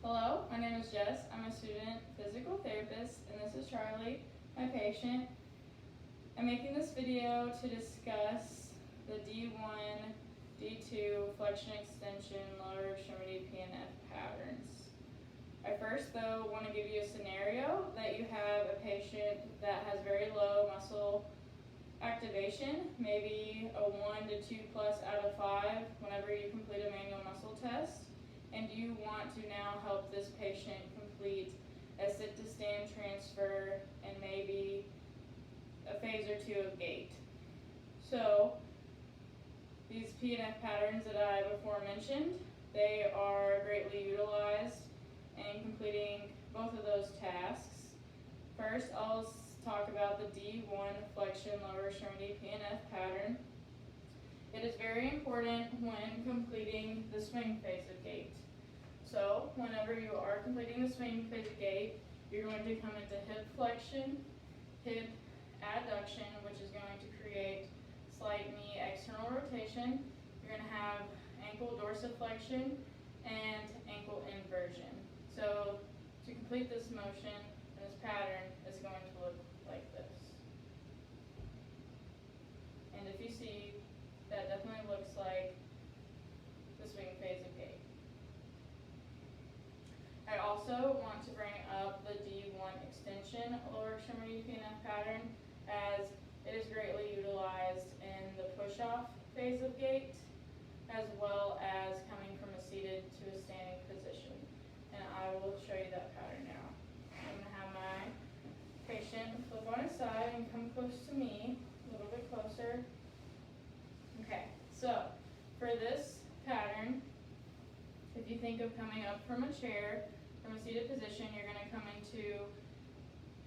Hello, my name is Jess. I'm a student physical therapist, and this is Charlie, my patient. I'm making this video to discuss the D1, D2 flexion extension lower extremity PNF patterns. I first, though, want to give you a scenario that you have a patient that has very low muscle activation, maybe a 1 to 2 plus out of 5 whenever you complete a manual muscle test, and you want to now help this patient complete a sit to stand transfer and maybe a phase or two of gait. So these PNF patterns that I before mentioned, they are greatly utilized in completing both of those tasks. First, I'll talk about the D1 flexion lower extremity PNF pattern. It is very important when completing the swing phase of gait. So whenever you are completing the swing phase of gait, you're going to come into hip flexion, hip adduction, which is going to create slight knee external rotation. You're going to have ankle dorsiflexion and ankle inversion. So to complete this motion, this pattern is going to look like this. And if you see, that definitely looks like the swing phase of gait. I also want to bring up the D1 extension lower extremity PNF pattern, as it is greatly utilized in the push-off phase of gait, as well as coming from a seated to a standing position. And I will show you that pattern now. I'm going to have my patient flip on his side and come close to me, a little bit closer. Okay, so for this pattern, if you think of coming up from a chair, from a seated position, you're going to come into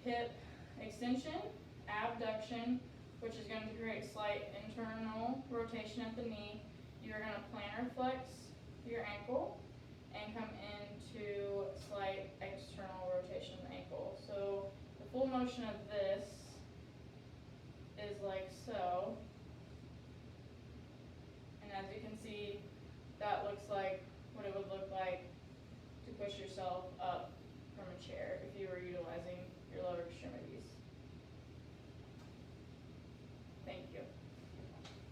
hip extension, abduction, which is going to create slight internal rotation at the knee. You're going to plantar flex your ankle and come into slight external rotation of the ankle. So the full motion of this is like so. And as you can see, that looks like what it would look like to push yourself up